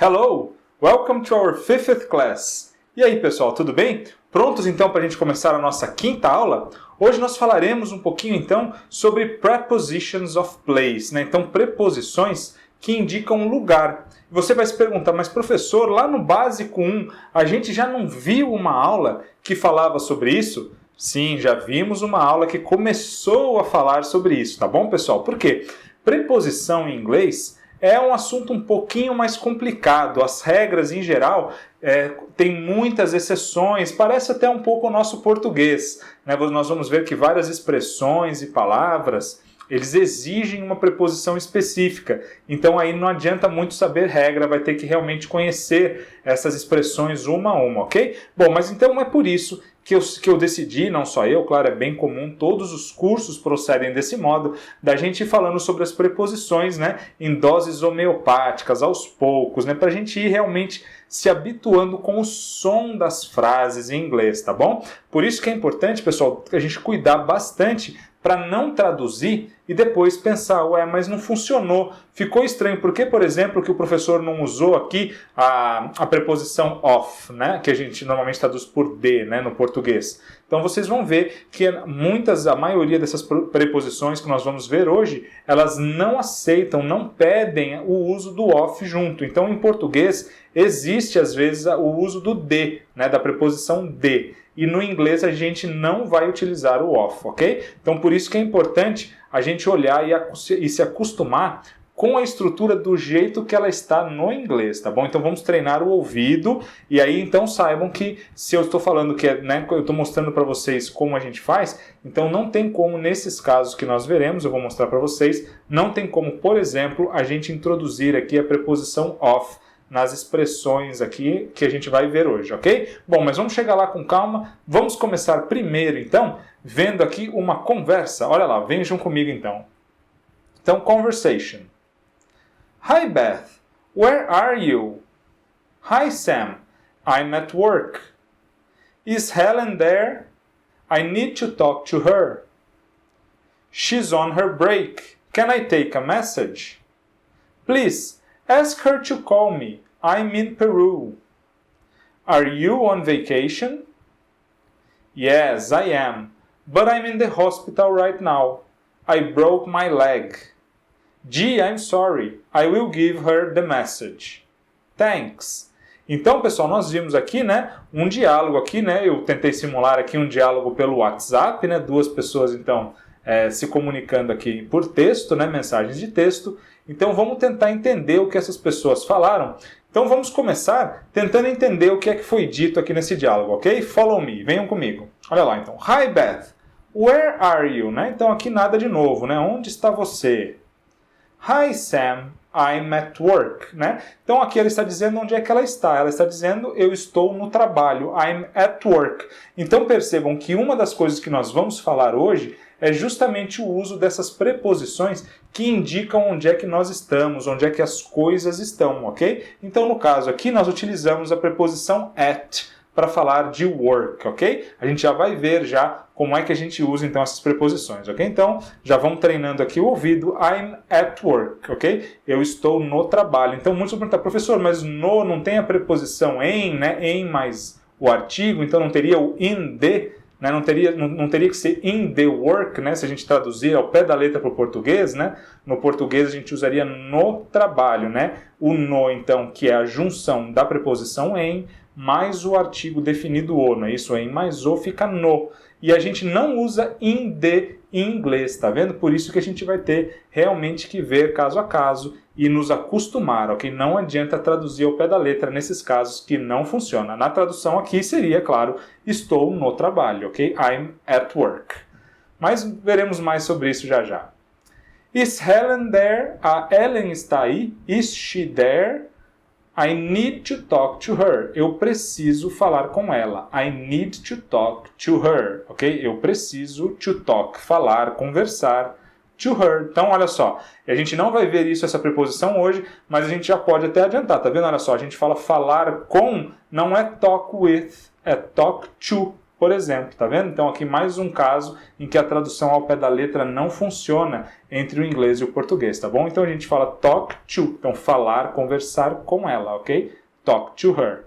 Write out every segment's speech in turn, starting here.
Hello! Welcome to our fifth class! E aí pessoal, tudo bem? Prontos então para a gente começar a nossa quinta aula? Hoje nós falaremos um pouquinho então sobre prepositions of place, né? Então preposições que indicam lugar. Você vai se perguntar, mas professor, lá no básico 1, a gente já não viu uma aula que falava sobre isso? Sim, já vimos uma aula que começou a falar sobre isso, tá bom pessoal? Por quê? Preposição em inglês é um assunto um pouquinho mais complicado. As regras, em geral, tem muitas exceções. Parece até um pouco o nosso português, né? Nós vamos ver que várias expressões e palavras, eles exigem uma preposição específica. Então aí não adianta muito saber regra, vai ter que realmente conhecer essas expressões uma a uma, ok? Bom, mas então é por isso que eu decidi, não só eu, claro, é bem comum, todos os cursos procedem desse modo, da gente ir falando sobre as preposições, né, em doses homeopáticas, aos poucos, né, para a gente ir realmente se habituando com o som das frases em inglês, tá bom? Por isso que é importante, pessoal, a gente cuidar bastante para não traduzir e depois pensar, ué, mas não funcionou, ficou estranho. Por que, por exemplo, que o professor não usou aqui a preposição of, né? Que a gente normalmente traduz por de, né, no português. Então vocês vão ver que a maioria dessas preposições que nós vamos ver hoje, elas não aceitam, não pedem o uso do of junto. Então em português existe às vezes o uso do de, né, da preposição de. E no inglês a gente não vai utilizar o of, ok? Então por isso que é importante a gente olhar e se acostumar com a estrutura do jeito que ela está no inglês, tá bom? Então vamos treinar o ouvido e aí então saibam que se eu estou falando que né, eu estou mostrando para vocês como a gente faz, então não tem como nesses casos que nós veremos, eu vou mostrar para vocês, não tem como, por exemplo, a gente introduzir aqui a preposição of nas expressões aqui que a gente vai ver hoje, ok? Bom, mas vamos chegar lá com calma. Vamos começar primeiro, então, vendo aqui uma conversa. Olha lá, vejam comigo, então. Então, conversation. Hi, Beth. Where are you? Hi, Sam. I'm at work. Is Helen there? I need to talk to her. She's on her break. Can I take a message? Please, ask her to call me. I'm in Peru. Are you on vacation? Yes, I am. But I'm in the hospital right now. I broke my leg. Gee, I'm sorry. I will give her the message. Thanks. Então, pessoal, nós vimos aqui, né, um diálogo aqui, né? Eu tentei simular aqui um diálogo pelo WhatsApp, né? Duas pessoas, então, se comunicando aqui por texto, né? Mensagens de texto. Então vamos tentar entender o que essas pessoas falaram. Então vamos começar tentando entender o que é que foi dito aqui nesse diálogo, ok? Follow me, venham comigo. Olha lá então. Hi Beth, where are you? Né? Então aqui nada de novo, né? Onde está você? Hi Sam, I'm at work. Né? Então aqui ela está dizendo onde é que ela está. Ela está dizendo eu estou no trabalho. I'm at work. Então percebam que uma das coisas que nós vamos falar hoje é justamente o uso dessas preposições que indicam onde é que nós estamos, onde é que as coisas estão, ok? Então, no caso aqui, nós utilizamos a preposição at para falar de work, ok? A gente já vai ver já como é que a gente usa, então, essas preposições, ok? Então, já vamos treinando aqui o ouvido. I'm at work, ok? Eu estou no trabalho. Então, muitos vão perguntar, professor, mas no não tem a preposição em, né? Em mais o artigo, então não teria o in the... Né? Não teria que ser in the work, né? Se a gente traduzir ao pé da letra para o português, né? No português a gente usaria no trabalho, né? O no, então, que é a junção da preposição em, mais o artigo definido o, não é isso? Em mais o fica no. E a gente não usa in the em inglês, tá vendo? Por isso que a gente vai ter realmente que ver caso a caso e nos acostumar, ok? Não adianta traduzir ao pé da letra nesses casos que não funciona. Na tradução aqui seria, claro, estou no trabalho, ok? I'm at work. Mas veremos mais sobre isso já já. Is Helen there? A Ellen está aí? Is she there? I need to talk to her. Eu preciso falar com ela. I need to talk to her. Ok? Eu preciso to talk. Falar, conversar. To her. Então, olha só. A gente não vai ver essa preposição hoje, mas a gente já pode até adiantar. Tá vendo? Olha só. A gente fala falar com, não é talk with, é talk to. por exemplo, tá vendo? Então aqui mais um caso em que a tradução ao pé da letra não funciona entre o inglês e o português, tá bom? Então a gente fala talk to, então falar, conversar com ela, ok? Talk to her.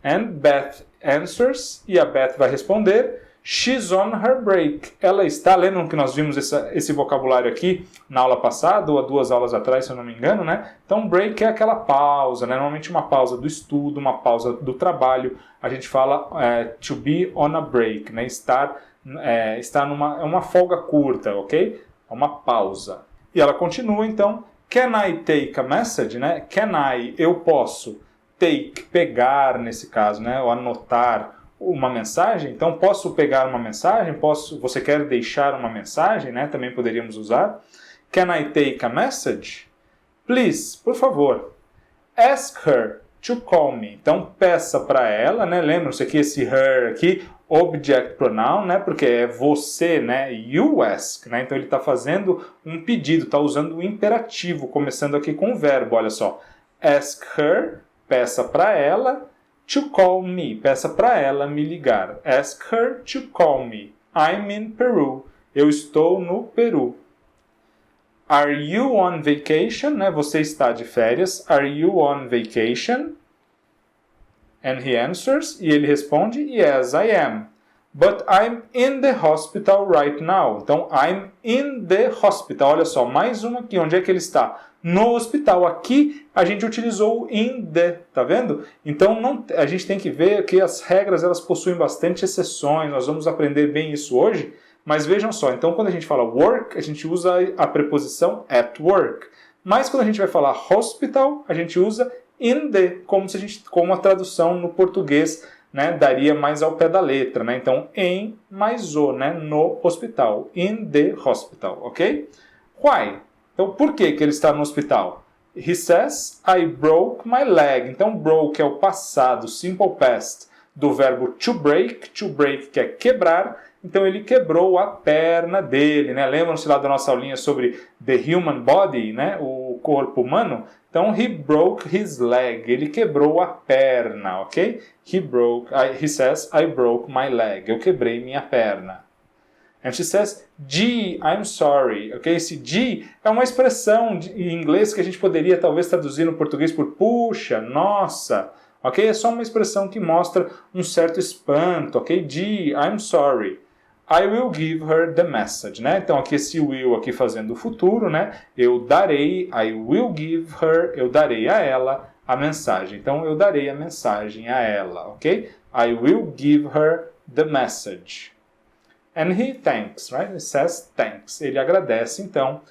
And Beth answers, e a Beth vai responder, she's on her break. Ela está, lembram que nós vimos esse vocabulário aqui na aula passada, ou há 2 aulas atrás, se eu não me engano, né? Então, break é aquela pausa, né? Normalmente uma pausa do estudo, uma pausa do trabalho. A gente fala to be on a break, né? Estar numa folga curta, ok? É uma pausa. E ela continua, então, can I take a message, né? Can I, eu posso, take, pegar nesse caso, né? Ou anotar uma mensagem, então posso pegar uma mensagem, você quer deixar uma mensagem, né? Também poderíamos usar. Can I take a message? Please, por favor. Ask her to call me. Então peça para ela, né? Lembram-se aqui esse her aqui, object pronoun, né? Porque é você, né? You ask, né? Então ele está fazendo um pedido, está usando o imperativo, começando aqui com o verbo, olha só. Ask her, peça para ela. To call me, peça para ela me ligar. Ask her to call me. I'm in Peru. Eu estou no Peru. Are you on vacation? Né? Você está de férias. Are you on vacation? And he answers, e ele responde, yes, I am. But I'm in the hospital right now. Então, I'm in the hospital. Olha só, mais uma aqui. Onde é que ele está? No hospital. Aqui a gente utilizou o in the, tá vendo? Então a gente tem que ver que as regras elas possuem bastante exceções. Nós vamos aprender bem isso hoje. Mas vejam só, então quando a gente fala work, a gente usa a preposição at work. Mas quando a gente vai falar hospital, a gente usa in the, como a tradução no português, né, daria mais ao pé da letra, né? Então, em mais o, né, no hospital. In the hospital, ok? Why? Então, por que ele está no hospital? He says, I broke my leg. Então, broke é o passado, simple past, do verbo to break que é quebrar. Então, ele quebrou a perna dele, né? Lembram-se lá da nossa aulinha sobre the human body, né? O corpo humano? Então, he broke his leg. Ele quebrou a perna, ok? He says, I broke my leg. Eu quebrei minha perna. And she says, gee, I'm sorry. Ok? Esse gee é uma expressão em inglês que a gente poderia talvez traduzir no português por puxa, nossa. Ok? É só uma expressão que mostra um certo espanto. Ok? Gee, I'm sorry. I will give her the message, né? Então aqui esse will aqui fazendo o futuro, né? Eu darei, I will give her, eu darei a ela a mensagem. Então eu darei a mensagem a ela, ok? I will give her the message. And he thanks, right? He says thanks. Ele agradece então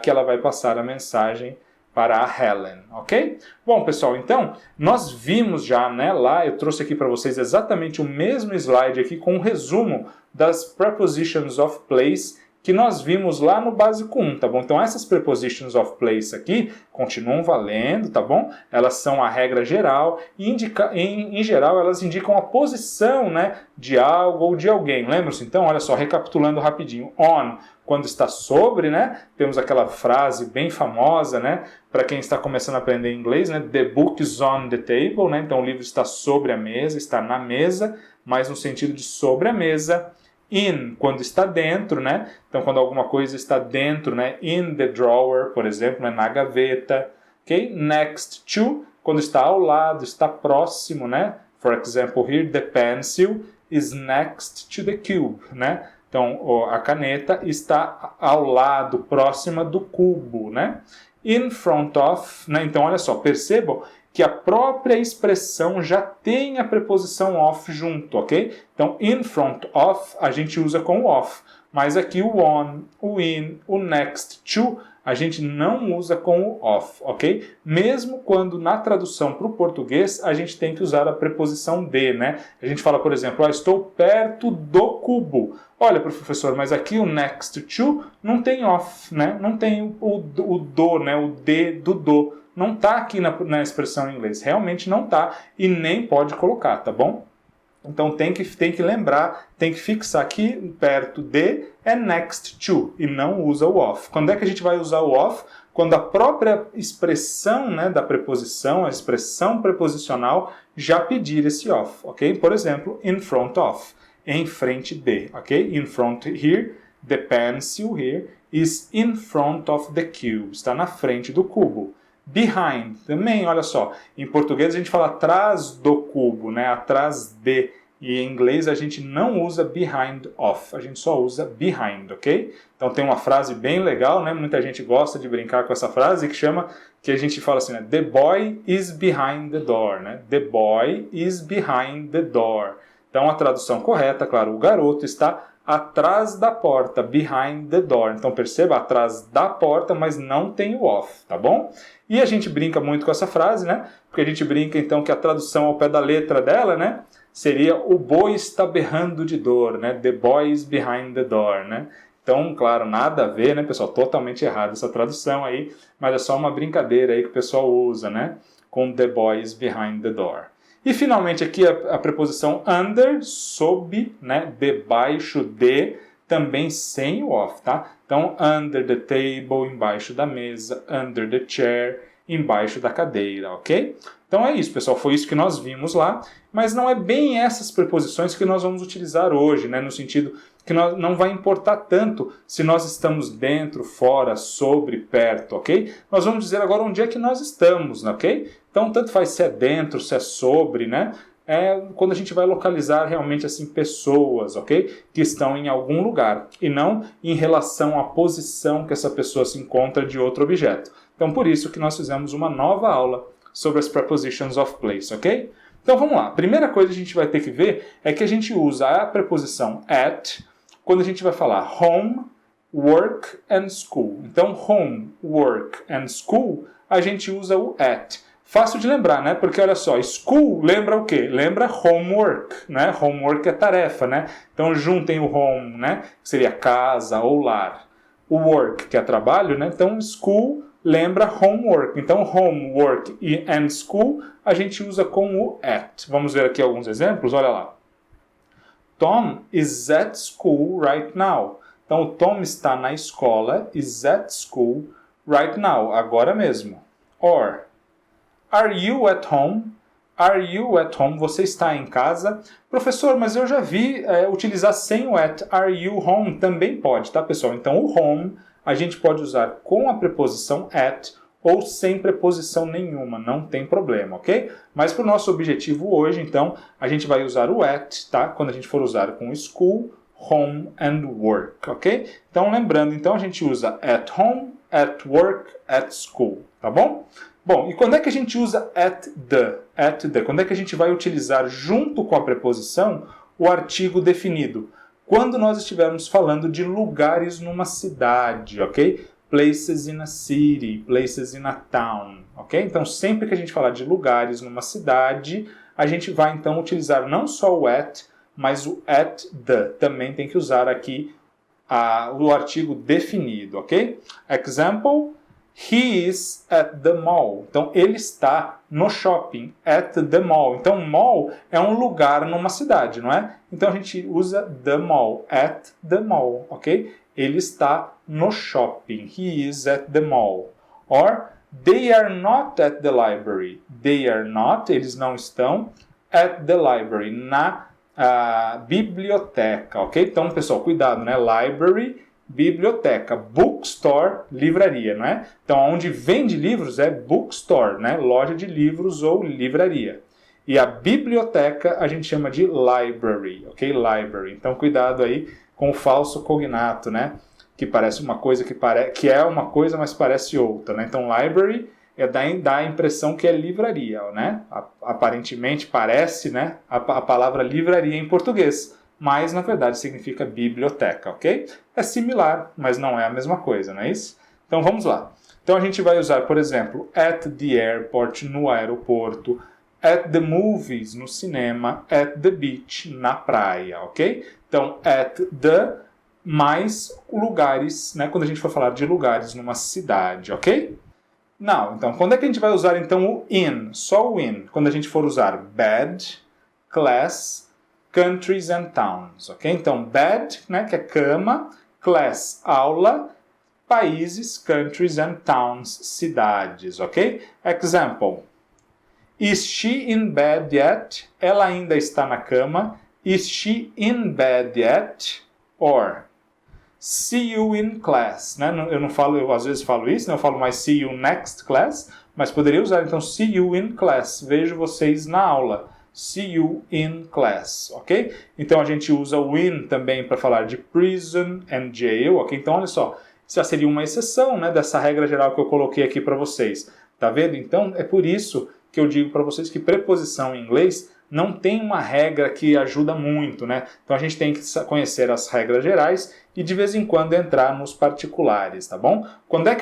que ela vai passar a mensagem para a Helen, ok? Bom, pessoal, então, nós vimos já, né, lá, eu trouxe aqui para vocês exatamente o mesmo slide aqui com um resumo das prepositions of place que nós vimos lá no básico 1, tá bom? Então, essas prepositions of place aqui continuam valendo, tá bom? Elas são a regra geral e, em geral, elas indicam a posição, né, de algo ou de alguém. Lembram-se? Então, olha só, recapitulando rapidinho. On, quando está sobre, né? Temos aquela frase bem famosa, né? Para quem está começando a aprender inglês, né? The book is on the table, né? Então, o livro está sobre a mesa, está na mesa, mas no sentido de sobre a mesa. In, quando está dentro, né? Então, quando alguma coisa está dentro, né? In the drawer, por exemplo, né? Na gaveta. Ok? Next to, quando está ao lado, está próximo, né? For example, here, the pencil is next to the cube, né? Então, a caneta está ao lado, próxima do cubo, né? In front of, né? Então, olha só, percebam que a própria expressão já tem a preposição of junto, ok? Então, in front of, a gente usa com o of. Mas aqui o on, o in, o next to, a gente não usa com o of, ok? Mesmo quando na tradução para o português, a gente tem que usar a preposição de, né? A gente fala, por exemplo, estou perto do cubo. Olha, professor, mas aqui o next to não tem of, né? Não tem o do, né? O de do do. Não está aqui na expressão em inglês. Realmente não está e nem pode colocar, tá bom? Então tem que lembrar, tem que fixar aqui perto de é next to e não usa o of. Quando é que a gente vai usar o of? quando a própria expressão, né, da preposição, a expressão preposicional, já pedir esse of, ok? Por exemplo, in front of, em frente de, ok? In front here, the pencil here is in front of the cube, está na frente do cubo. Behind, também, olha só, em português a gente fala atrás do cubo, né, atrás de, e em inglês a gente não usa behind of, a gente só usa behind, ok? Então tem uma frase bem legal, né, muita gente gosta de brincar com essa frase, que a gente fala assim, né, the boy is behind the door, né, the boy is behind the door. Então a tradução correta, claro, o garoto está atrás da porta, behind the door. Então perceba, atrás da porta, mas não tem o of, tá bom? E a gente brinca muito com essa frase, né? Porque a gente brinca então que a tradução ao pé da letra dela, né? Seria o boi está berrando de dor, né? The boy is behind the door, né? Então, claro, nada a ver, né, pessoal? Totalmente errado essa tradução aí, mas é só uma brincadeira aí que o pessoal usa, né? Com the boy is behind the door. E finalmente aqui a preposição under, sob, né, debaixo de, também sem o of, tá? Então, under the table, embaixo da mesa, under the chair, embaixo da cadeira, ok? Então é isso, pessoal, foi isso que nós vimos lá, mas não é bem essas preposições que nós vamos utilizar hoje, né, no sentido que não vai importar tanto se nós estamos dentro, fora, sobre, perto, ok? Nós vamos dizer agora onde é que nós estamos, ok? Então, tanto faz se é dentro, se é sobre, né? É quando a gente vai localizar realmente assim pessoas, ok? Que estão em algum lugar e não em relação à posição que essa pessoa se encontra de outro objeto. Então, por isso que nós fizemos uma nova aula sobre as prepositions of place, ok? Então, vamos lá. A primeira coisa que a gente vai ter que ver é que a gente usa a preposição at quando a gente vai falar home, work and school. Então, home, work and school, a gente usa o at. Fácil de lembrar, né? Porque olha só, school lembra o quê? Lembra homework, né? Homework é tarefa, né? Então juntem o home, né? Que seria casa ou lar. O work, que é trabalho, né? Então school lembra homework. Então homework and school a gente usa com o at. Vamos ver aqui alguns exemplos, olha lá. Tom is at school right now. Então o Tom está na escola, is at school right now, agora mesmo. Or are you at home? Are you at home? Você está em casa? Professor, mas eu já vi utilizar sem o at. Are you home? Também pode, tá, pessoal? Então, o home a gente pode usar com a preposição at ou sem preposição nenhuma. Não tem problema, ok? Mas para o nosso objetivo hoje, então, a gente vai usar o at, tá? Quando a gente for usar com school, home and work, ok? Então, lembrando, então, a gente usa at home, at work, at school, tá bom? Bom, e quando é que a gente usa at the? At the. Quando é que a gente vai utilizar junto com a preposição o artigo definido? Quando nós estivermos falando de lugares numa cidade, ok? Places in a city, places in a town, ok? Então, sempre que a gente falar de lugares numa cidade, a gente vai então utilizar não só o at, mas o at the. Também tem que usar aqui o artigo definido, ok? Example. He is at the mall. Então, ele está no shopping, at the mall. Então, mall é um lugar numa cidade, não é? Então, a gente usa the mall, at the mall, ok? Ele está no shopping. He is at the mall. Or, they are not at the library. They are not, eles não estão, at the library, na biblioteca, ok? Então, pessoal, cuidado, né? Library, biblioteca, bookstore, livraria, não é? Então, onde vende livros é bookstore, né? Loja de livros ou livraria. E a biblioteca a gente chama de library, ok? Library. Então, cuidado aí com o falso cognato, né? Que parece uma coisa que é uma coisa, mas parece outra, né? Então, library dá a impressão que é livraria, né? Aparentemente parece, né? A palavra livraria em português. Mas, na verdade, significa biblioteca, ok? É similar, mas não é a mesma coisa, não é isso? Então, vamos lá. Então, a gente vai usar, por exemplo, at the airport, no aeroporto, at the movies, no cinema, at the beach, na praia, ok? Então, at the, mais lugares, né? Quando a gente for falar de lugares numa cidade, ok? Não, então, quando é que a gente vai usar, então, o in? Só o in. Quando a gente for usar bed, class, countries and towns, ok? Então, bed, né, que é cama, class, aula, países, countries and towns, cidades, ok? Example. Is she in bed yet? Ela ainda está na cama. Is she in bed yet? Or, see you in class. Né? Eu às vezes falo isso, não falo mais see you next class, mas poderia usar então see you in class. Vejo vocês na aula. See you in class, ok? Então a gente usa o in também para falar de prison and jail, ok? Então olha só, isso já seria uma exceção, né, dessa regra geral que eu coloquei aqui para vocês. Tá vendo? Então é por isso que eu digo para vocês que preposição em inglês não tem uma regra que ajuda muito, né? Então a gente tem que conhecer as regras gerais e de vez em quando entrar nos particulares, tá bom? Como é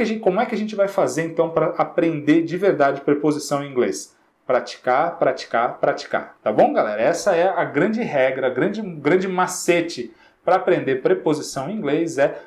que a gente vai fazer então para aprender de verdade preposição em inglês? Praticar, praticar, praticar. Tá bom, galera? Essa é a grande regra, grande macete para aprender preposição em inglês é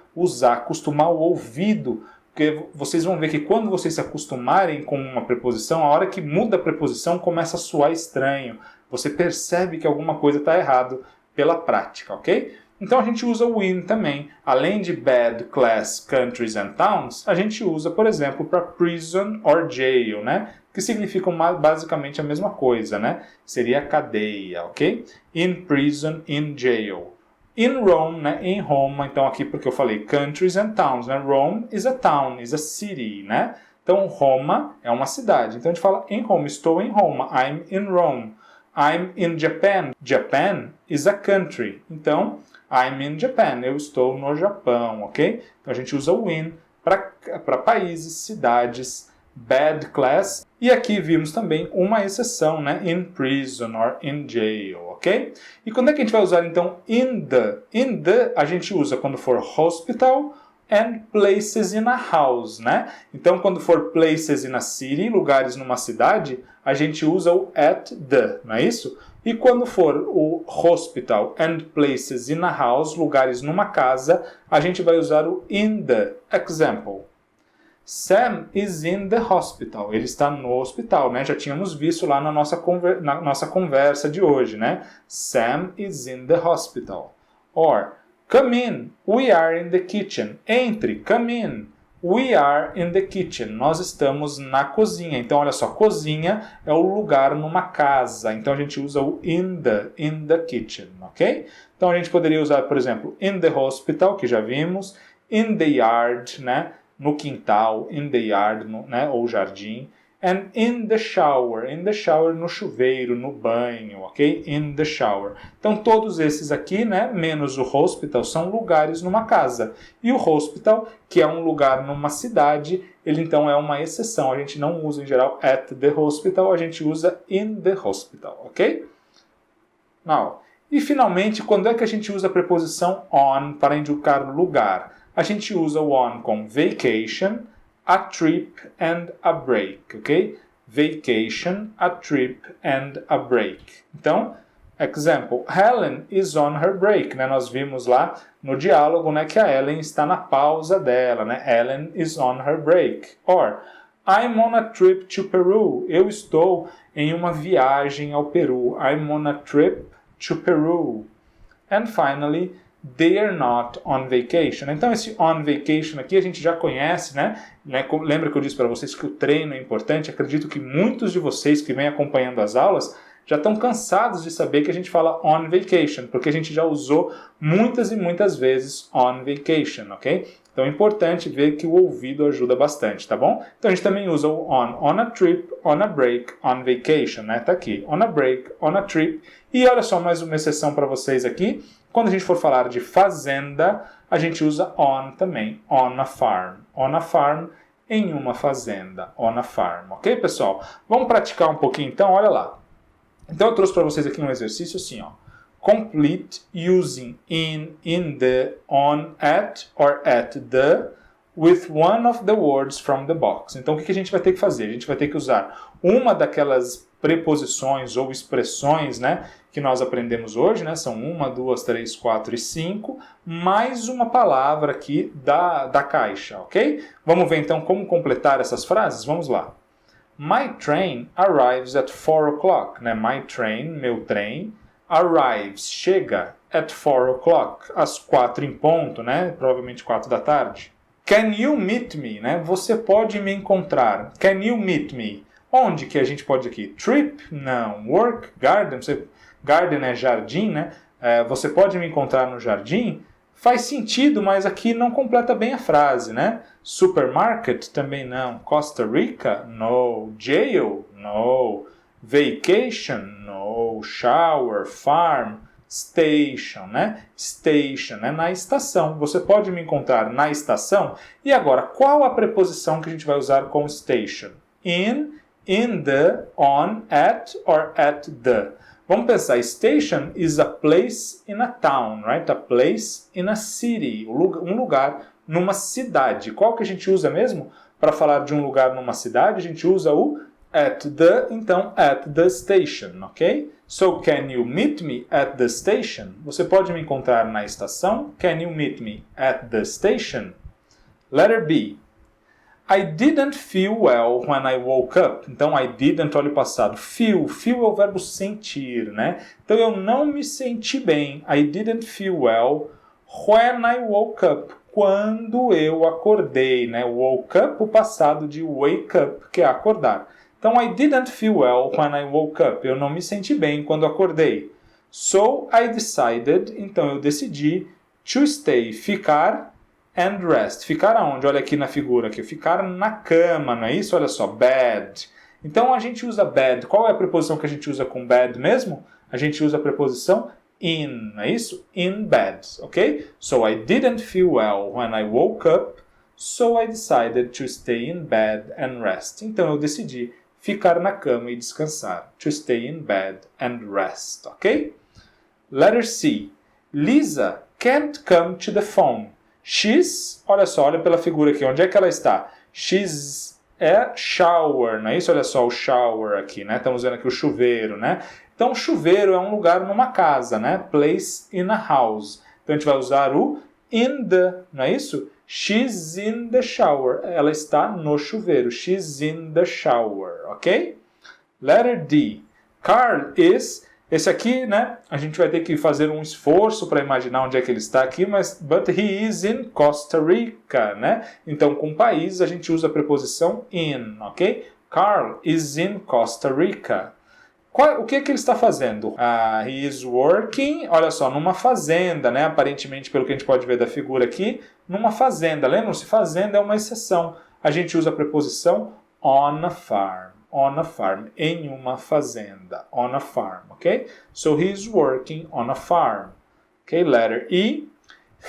acostumar o ouvido. Porque vocês vão ver que quando vocês se acostumarem com uma preposição, a hora que muda a preposição começa a soar estranho. Você percebe que alguma coisa está errado pela prática, ok? Então a gente usa o in também. Além de bed, class, countries and towns, a gente usa, por exemplo, para prison or jail, né? Que significam basicamente a mesma coisa, né? Seria cadeia, ok? In prison, in jail. In Rome, né? Em Roma, então aqui porque eu falei countries and towns, né? Rome is a town, is a city, né? Então Roma é uma cidade. Então a gente fala em Roma, estou em Roma, I'm in Rome. I'm in Japan, Japan is a country. Então I'm in Japan, eu estou no Japão, ok? Então a gente usa o in para países, cidades, bad class. E aqui vimos também uma exceção, né? In prison or in jail, ok? E quando é que a gente vai usar então in the? In the a gente usa quando for hospital and places in a house, né? Então quando for places in a city, lugares numa cidade, a gente usa o at the, não é isso? E quando for o hospital and places in a house, lugares numa casa, a gente vai usar o in the. Example. Sam is in the hospital. Ele está no hospital, né? Já tínhamos visto lá na nossa conversa de hoje, né? Sam is in the hospital. Or, come in. We are in the kitchen. Entre. Come in. We are in the kitchen. Nós estamos na cozinha. Então, olha só. Cozinha é o lugar numa casa. Então, a gente usa o in the kitchen, ok? Então, a gente poderia usar, por exemplo, in the hospital, que já vimos. In the yard, né? No quintal, in the yard, né, ou jardim, and in the shower no chuveiro, no banho, ok? In the shower. Então todos esses aqui, né, menos o hospital, são lugares numa casa. E o hospital, que é um lugar numa cidade, ele então é uma exceção. A gente não usa em geral at the hospital, a gente usa in the hospital, ok? Now, e finalmente, quando é que a gente usa a preposição on para indicar lugar? A gente usa o on com vacation, a trip and a break, ok? Vacation, a trip and a break. Então, example, Helen is on her break, né? Nós vimos lá no diálogo, né, que a Helen está na pausa dela, né? Helen is on her break. Or, I'm on a trip to Peru. Eu estou em uma viagem ao Peru. I'm on a trip to Peru. And finally, they are not on vacation. Então esse on vacation aqui a gente já conhece, né? Lembra que eu disse para vocês que o treino é importante? Acredito que muitos de vocês que vêm acompanhando as aulas já estão cansados de saber que a gente fala on vacation, porque a gente já usou muitas e muitas vezes on vacation, ok? Então é importante ver que o ouvido ajuda bastante, tá bom? Então a gente também usa o on a trip, on a break, on vacation, né? Tá aqui, on a break, on a trip. E olha só mais uma exceção para vocês aqui. Quando a gente for falar de fazenda, a gente usa on também, on a farm. On a farm, em uma fazenda, on a farm, ok, pessoal? Vamos praticar um pouquinho então, olha lá. Então eu trouxe para vocês aqui um exercício assim, ó. Complete using in the, on, at or at the with one of the words from the box. Então o que a gente vai ter que fazer? A gente vai ter que usar uma daquelas preposições ou expressões, né, que nós aprendemos hoje, né? São 1, 2, 3, 4 e 5, mais uma palavra aqui da caixa, ok? Vamos ver então como completar essas frases? Vamos lá. My train arrives at 4 o'clock, né? My train, meu trem, arrives, chega, at 4 o'clock, às 4 em ponto, né? Provavelmente 4 da tarde. Can you meet me? Né? Você pode me encontrar. Can you meet me? Onde que a gente pode aqui? Trip? Não. Work? Garden? Garden é jardim, né? Você pode me encontrar no jardim? Faz sentido, mas aqui não completa bem a frase, né? Supermarket? Também não. Costa Rica? No. Jail? No. Vacation? No. Shower? Farm? Station, né? Station é na estação. Você pode me encontrar na estação. E agora, qual a preposição que a gente vai usar com station? In the, on, at or at the. Vamos pensar, station is a place in a town, right? A place in a city, um lugar numa cidade. Qual que a gente usa mesmo para falar de um lugar numa cidade? A gente usa o at the, então at the station, ok? So, can you meet me at the station? Você pode me encontrar na estação? Can you meet me at the station? Letter B. I didn't feel well when I woke up. Então, I didn't, olha o passado. Feel é o verbo sentir, né? Então, eu não me senti bem. I didn't feel well when I woke up. Quando eu acordei, né? Woke up, o passado de wake up, que é acordar. Então, I didn't feel well when I woke up. Eu não me senti bem quando acordei. So, I decided, então eu decidi, to stay, ficar, and rest. Ficar aonde? Olha aqui na figura, aqui. Ficar na cama, não é isso? Olha só, bed. Então, a gente usa bed. Qual é a preposição que a gente usa com bed mesmo? A gente usa a preposição in, não é isso? In bed, ok? So, I didn't feel well when I woke up, so I decided to stay in bed and rest. Então, eu decidi ficar na cama e descansar. To stay in bed and rest, ok? Letter C. Lisa can't come to the phone. She's, olha só, olha pela figura aqui, onde é que ela está? She's shower, não é isso? Olha só o shower aqui, né? Estamos vendo aqui o chuveiro, né? Então, chuveiro é um lugar numa casa, né? Place in a house. Então, a gente vai usar o in the, não é isso? She's in the shower. Ela está no chuveiro. She's in the shower, ok? Letter D. Carl is... Esse aqui, né, a gente vai ter que fazer um esforço para imaginar onde é que ele está aqui, mas but he is in Costa Rica, né? Então, com país, a gente usa a preposição in, ok? Carl is in Costa Rica. O que é que ele está fazendo? He is working, olha só, numa fazenda, né? Aparentemente, pelo que a gente pode ver da figura aqui, numa fazenda. Lembram-se? Fazenda é uma exceção. A gente usa a preposição on a farm. On a farm, em uma fazenda, on a farm, ok? So he is working on a farm. Ok, letter E.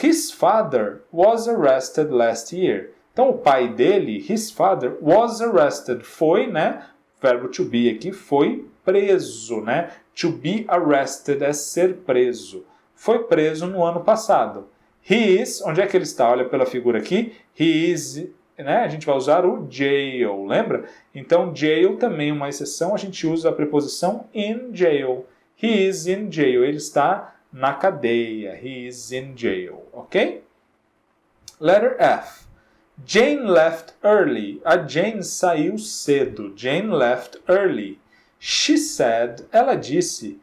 His father was arrested last year. Então, o pai dele, his father, was arrested, foi, né? Verbo to be aqui, foi preso, né? To be arrested é ser preso. Foi preso no ano passado. He is, onde é que ele está? Olha pela figura aqui. He is... né? A gente vai usar o jail, lembra? Então, jail também é uma exceção, a gente usa a preposição in jail. He is in jail, ele está na cadeia. He is in jail, ok? Letter F. Jane left early. A Jane saiu cedo. Jane left early. She said, ela disse,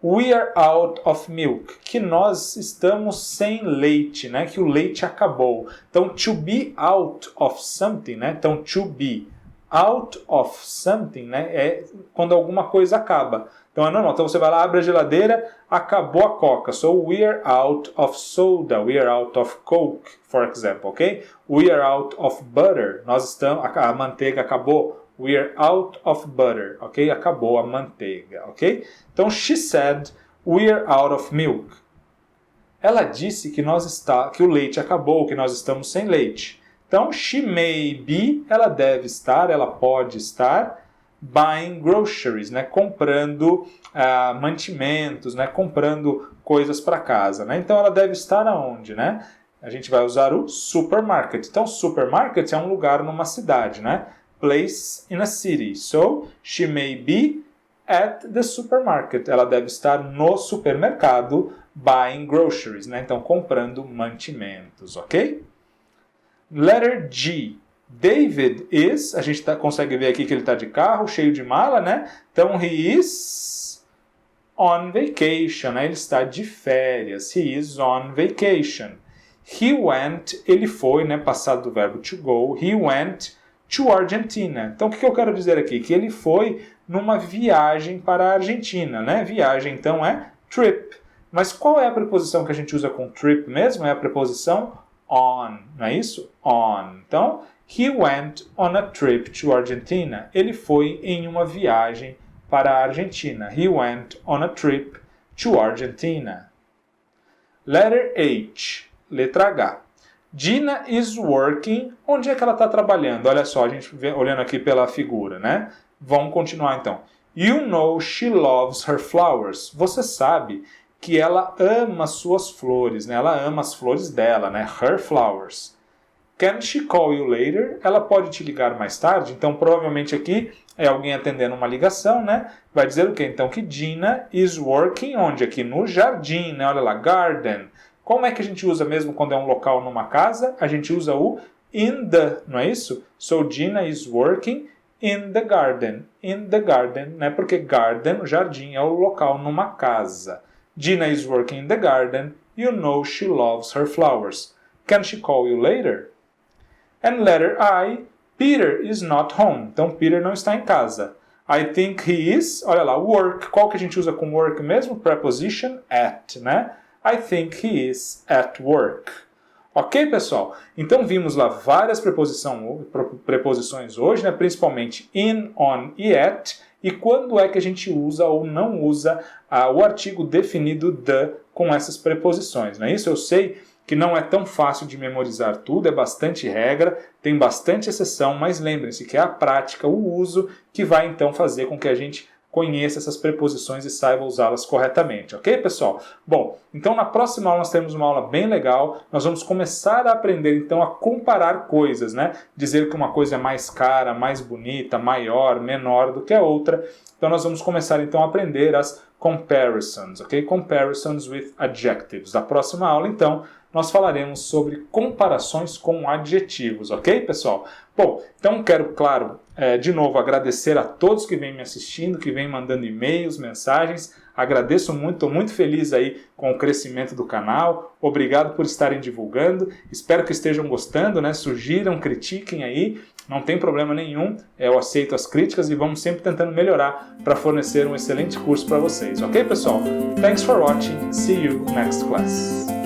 we are out of milk, que nós estamos sem leite, né? Que o leite acabou. Então, to be out of something, né? Então, to be out of something, né? É quando alguma coisa acaba. Então, é normal. Então, você vai lá, abre a geladeira, acabou a coca. So, we are out of soda. We are out of Coke, for example, ok? We are out of butter. Nós estamos, a manteiga acabou. We are out of butter, ok? Acabou a manteiga, ok? Então, she said, we are out of milk. Ela disse que que o leite acabou, que nós estamos sem leite. Então, she may be, ela deve estar, ela pode estar, buying groceries, né? Comprando mantimentos, né? Comprando coisas para casa, né? Então, ela deve estar aonde, né? A gente vai usar o supermarket. Então, supermarket é um lugar numa cidade, né? Place in a city. So, she may be at the supermarket. Ela deve estar no supermercado buying groceries, né? Então, comprando mantimentos, ok? Letter G. David is, a gente consegue ver aqui que ele está de carro, cheio de mala, né? Então, he is on vacation, né? Ele está de férias. He is on vacation. He went, ele foi, né, passado do verbo to go, he went to Argentina. Então, o que eu quero dizer aqui? Que ele foi numa viagem para a Argentina, né? Viagem, então, é trip. Mas qual é a preposição que a gente usa com trip mesmo? É a preposição on, não é isso? On. Então, he went on a trip to Argentina. Ele foi em uma viagem para a Argentina. He went on a trip to Argentina. Letter H. Letra H. Gina is working. Onde é que ela está trabalhando? Olha só, a gente vê, olhando aqui pela figura, né? Vamos continuar então. You know she loves her flowers. Você sabe que ela ama suas flores, né? Ela ama as flores dela, né? Her flowers. Can she call you later? Ela pode te ligar mais tarde? Então, provavelmente aqui é alguém atendendo uma ligação, né? Vai dizer o quê? Então, que Gina is working onde? Aqui no jardim, né? Olha lá, garden. Como é que a gente usa mesmo quando é um local numa casa? A gente usa o in the, não é isso? So, Gina is working in the garden. In the garden, né? Porque garden, o jardim, é o local numa casa. Gina is working in the garden. You know she loves her flowers. Can she call you later? And letter I, Peter is not home. Então, Peter não está em casa. I think he is, olha lá, work. Qual que a gente usa com work mesmo? Preposition at, né? I think he is at work. Ok, pessoal? Então, vimos lá várias preposições hoje, né? Principalmente in, on e at. E quando é que a gente usa ou não usa o artigo definido the com essas preposições, não é isso? Eu sei que não é tão fácil de memorizar tudo, é bastante regra, tem bastante exceção, mas lembrem-se que é a prática, o uso, que vai então fazer com que a gente conheça essas preposições e saiba usá-las corretamente, ok, pessoal? Bom, então na próxima aula nós temos uma aula bem legal, nós vamos começar a aprender então a comparar coisas, né? Dizer que uma coisa é mais cara, mais bonita, maior, menor do que a outra. Então nós vamos começar então a aprender as comparisons, ok? Comparisons with adjectives. Na próxima aula, então, nós falaremos sobre comparações com adjetivos, ok, pessoal? Bom, então quero, claro, de novo agradecer a todos que vêm me assistindo, que vêm mandando e-mails, mensagens. Agradeço muito, estou muito feliz aí com o crescimento do canal. Obrigado por estarem divulgando. Espero que estejam gostando, né? Sugiram, critiquem aí. Não tem problema nenhum. Eu aceito as críticas e vamos sempre tentando melhorar para fornecer um excelente curso para vocês. Ok, pessoal? Thanks for watching. See you next class.